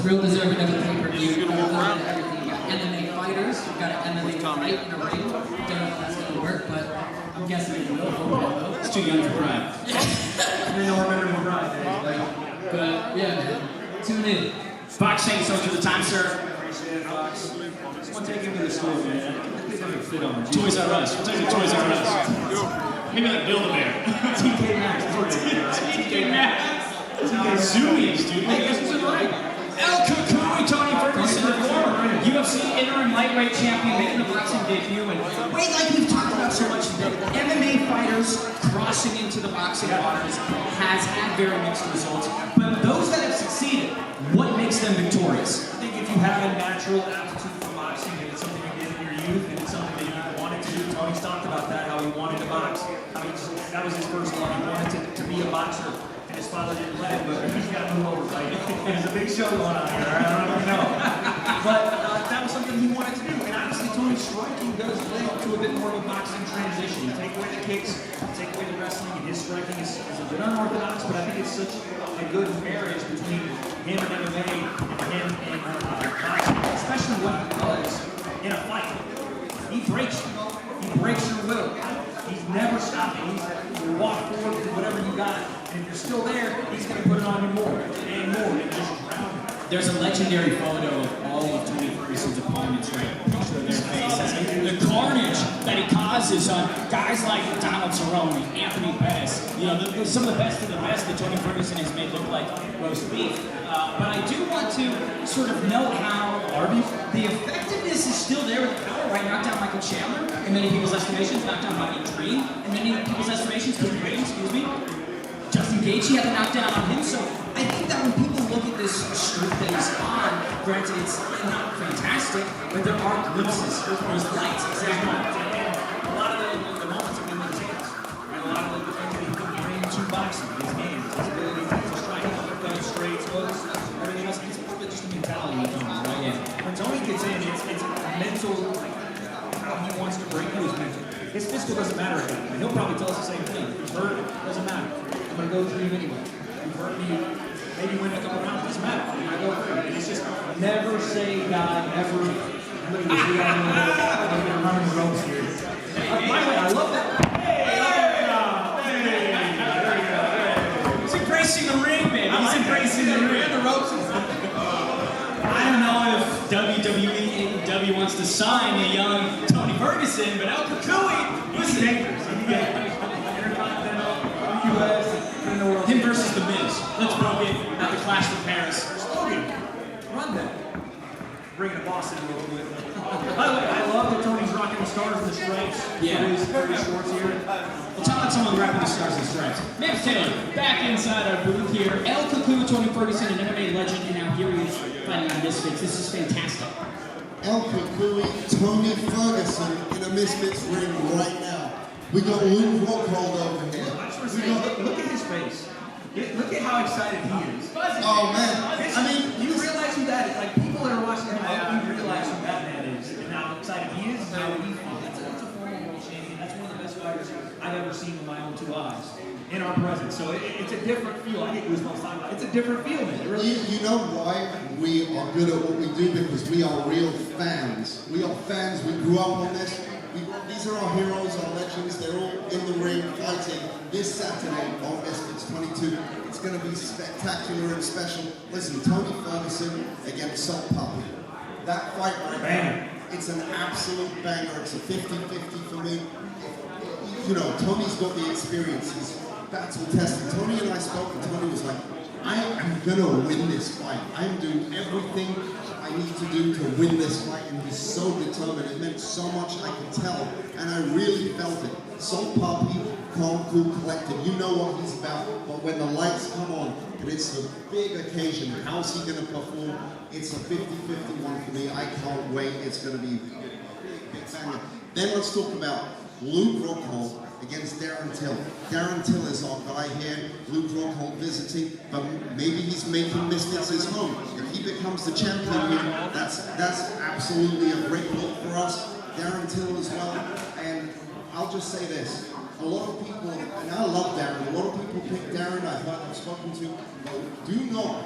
real deserving of a pay-per-view. You've got MMA fighters, you've got an MMA fight in a ring. Don't know if that's going to work, but I'm guessing it will. It's too young for Brad. I don't remember my Brad. But yeah, man. Tune in. Fox, thank you so much for the time, sir. Appreciate it, Fox. Just want to take him to the store, man. I think I could fit on the Toys R Us. We'll take the Toys R Us. Maybe like Build-A-Bear. TK Maxx. TK Maxx. TK Zoomies, dude. Hey, guess who's in the ring? El Cucuy, Tony Ferguson, the former UFC interim lightweight champion, making the boxing debut. And wait, like we've talked about so much today, MMA fighters crossing into the boxing waters has had very mixed results. But those that have succeeded, what makes them victorious? I think if you have a natural aptitude for boxing, and it's something you did in your youth, and it's something that you wanted to do, Tony's talked about that, how he wanted to box. I mean, that was his first love. He wanted to be a boxer. And his father didn't let him, but he's got to move over, right? There's a big show going on here, I don't even know. But that was something he wanted to do. And obviously, Tony's striking does play up to a bit more of a boxing transition. You take away the kicks, take away the wrestling, and his striking is a bit unorthodox, but I think it's such a good marriage between him and MMA and him and boxing, especially what he does in a fight. He breaks you. He breaks your will. He's never stopping. He'll walk forward with whatever you got. And if you're still there, he's going to put it on you more and more and just drown you. There's a legendary photo of all of Tony Ferguson's opponents, right? Picture of their faces. The carnage that he causes on guys like Donald Cerrone, Anthony Pettis. You know, some of the best of the best that Tony Ferguson has made look like roast beef. But I do want to sort of note how the effectiveness is still there with the power, right? Knocked down Michael Chandler in many people's estimations, knocked down Bobby Dream in many people's estimations, excuse me. Justin Gaethje had a knockdown on him, so I think that when people look at this streak that he's on, granted it's not fantastic, but there are glimpses, there's lights, exactly. A lot of the moments have been the chance. A lot of the things that he can bring to boxing, his game, his ability to strike, uppercuts, straights, hooks, everything else. It's more than just a mentality with Tony, right? Yeah. When Tony gets in, it's mental, how he wants to break you is mental. His physical doesn't matter again. And he'll probably tell us the same thing. If he's hurt, it doesn't matter. I'm going to go through you anyway. You've hurt me, maybe win a couple rounds, it doesn't matter. I'm going to go through you. And it's just never say die, never. Look at this, we got a running the ropes here. By the way, I love that. Hey, there you go. He's embracing the ring, man. He's embracing the ring. The ropes. I don't know if WWE AEW wants to sign a young Tony Ferguson, but El Cucuy was dangerous. Him versus The Miz. Let's book it at the Clash of Paris. Run that. Bringing the boss in a little bit. By the way, I love that Tony's rocking the stars and the stripes. Yeah. For his shorts here. Well, talk about someone rapping the stars and stripes. Max Taylor, back inside our booth here. El Cucuy, Tony Ferguson, an MMA legend, and now here he is fighting on Misfits. This is fantastic. El Cucuy, Tony Ferguson in a Misfits ring right now. We got Rockhold over here. Look at his face. Look at how excited he is. Oh man, I mean, you realize who that is? Like people that are watching him, you realize who that man is and how excited he is and how he feels. That's a former world champion. That's one of the best fighters I've ever seen with my own two eyes in our presence. So it's a different feel. I get goosebumps talking about it. It's a different feel, man. It really is. you know why we are good at what we do? Because we are real fans. We are fans. We grew up on this. These are our heroes, our legends. They're all in the ring fighting this Saturday on Misfits 22. It's going to be spectacular and special. Listen, Tony Ferguson against Salt Papi. That fight right now, it's an absolute banger. It's a 50-50 for me. You know, Tony's got the experience. He's battle tested. Tony and I spoke, and Tony was like, I am going to win this fight. I'm doing everything I need to do to win this fight, and he's so determined. It meant so much, I could tell, and I really felt it. Salt Papi, calm, cool, collected. You know what he's about, but when the lights come on, and it's a big occasion, how's he going to perform? It's a 50-50 one for me. I can't wait. It's going to be a big banger. Then let's talk about Luke Rockhold against Darren Till. Darren Till is our guy here. Luke Rockhold visiting, but maybe he's making Misfits his home. If he becomes the champion here, that's absolutely a great look for us. Darren Till as well. And I'll just say this. a lot of people, and I love Darren, a lot of people pick Darren, I've spoken to, but do not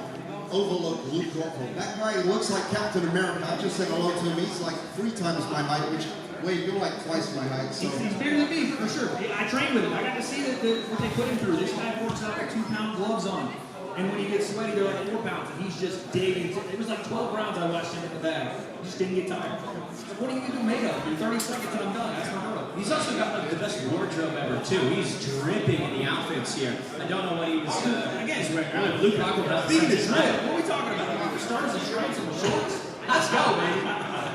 overlook Luke Rockhold. That guy looks like Captain America. I just said hello to him. He's like 3 times my height, which, wait, you're like twice my height. So. He's bigger than me, for sure. I trained with him. I got to see what they put him through. This guy works out with 2-pound gloves on. And when he gets sweaty, they're like 4 pounds. And he's just digging. It was like 12 rounds I watched him in the bag. He just didn't get tired. What are you going to do made of? In 30 seconds and I'm done. That's my girl. He's also got like the best wardrobe ever too. He's dripping in the outfits here. I don't know what he was. Again, he's wearing Luke Rockhold. Speaking of drip, what are we talking about? The stars and stripes and the shorts. Let's go, baby.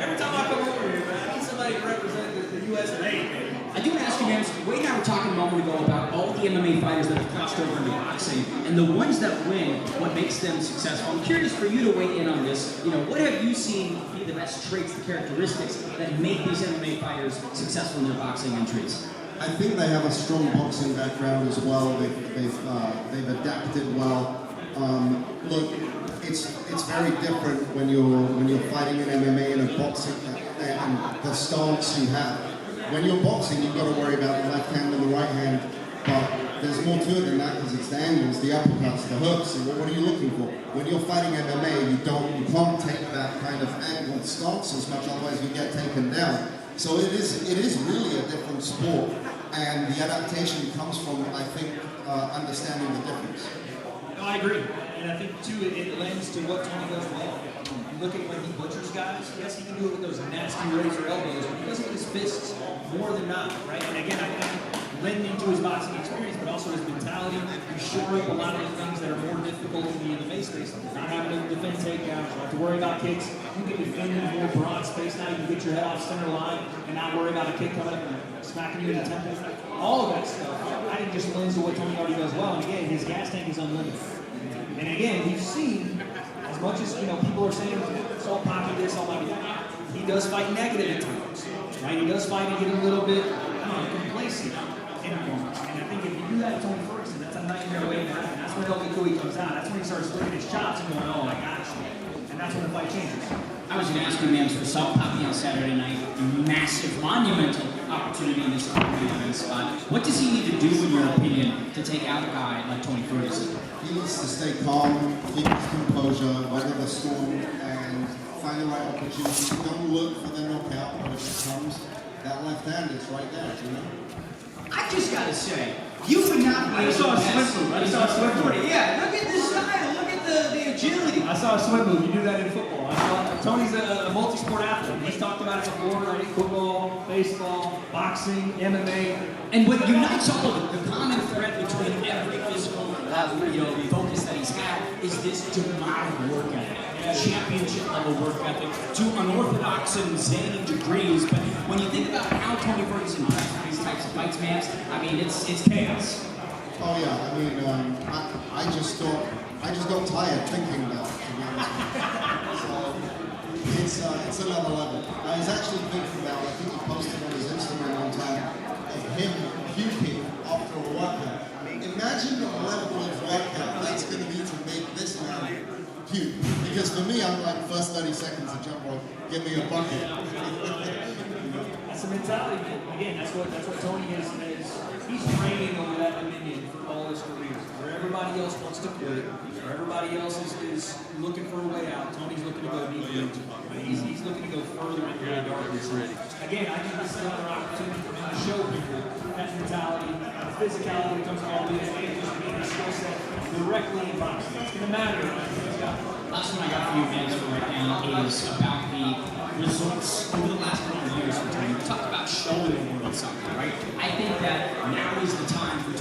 Every time I come over here, man, I need somebody to represent the U.S. of A, baby. I do want to ask you guys, Wade and I were talking a moment ago about all the MMA fighters that have crossed over into boxing and the ones that win, what makes them successful. I'm curious for you to weigh in on this. You know, what have you seen be the best traits, the characteristics that make these MMA fighters successful in their boxing entries? I think they have a strong boxing background as well. They've adapted well. Look, it's very different when you're fighting in MMA and a boxing and the stance you have. When you're boxing, you've got to worry about the left hand and the right hand, but there's more to it than that because it's the angles, the uppercuts, the hooks, and what are you looking for? When you're fighting MMA, you can't take that kind of angled stance as much, otherwise you get taken down. So it is really a different sport, and the adaptation comes from, I think, understanding the difference. No, I agree, and I think too it lends to what Tony does well. You look at when he butchers guys, yes, he can do it with those nasty razor elbows, but he does it with his fists more than not, right? And again, I think lending to his boxing experience, but also his mentality, he's shoring up a lot of the things that are more difficult in the MMA space. Not having to defend takedowns, not to worry about kicks. You can defend in more broad space now. You can get your head off center line and not worry about a kick coming up and smacking you in the temple. All of that stuff, I think just lends to what Tony already does well. And again, his gas tank is unlimited. And again, we've seen, as much as people are saying, Salt Papi this, Salt Papi that, he does fight negative at times. Right? He does fight and get a little bit complacent in moments. And I think if you do that to Tony Ferguson, that's a nightmare way to happen. That's when El Kukui comes out. That's when he starts looking at his chops and going, oh, I got you. And that's when the fight changes. I was going to ask you, man, for Salt Papi on Saturday night, massive, monumental opportunity in this event spot. What does he need to do, in your opinion, to take out a guy like Tony Ferguson? He needs to stay calm, keep his composure, weather the storm, and find the right opportunity. Don't look for the knockout, but if it comes, that left hand is right there, you know? I just got to say, you would not be able to pass. I saw a swim move. Yeah, look at the style, look at the agility. I saw a swim move. You do that in football. Tony's a multi-sport athlete. He's talked about it before, right? Football, baseball, boxing, MMA. And what unites all of it, the common thread between every physical focus that he's had is this demonic work ethic, championship level work ethic, to unorthodox and zany degrees. But when you think about how Tony Ferguson preps for these types of fights, man, I mean, it's chaos. Oh yeah, I mean, I just got tired thinking about it, to be honest with you. So it's another level. I was actually thinking about, I think he posted on his Instagram one time, of him puking after a workout. Imagine the level of workout that's going to be to make this man puke. Because for me, I'm like, first 30 seconds of jump rope, give me a bucket. That's the mentality. Again, that's what Tony is. He's training over that dominion for all his career. Where everybody else wants to quit, where everybody else is looking for a way out, Tony's looking to go deeper into it. He's looking to go further into the darkness. Again, I think this is another opportunity for him to show people that mentality, the physicality when it comes to all these and just being a skill set directly in boxing. It's going to matter. Last one I got for you, Vince, for right now is about the results over the last couple of years for Tony. We talked about showing the world something, right? I think that now is the time for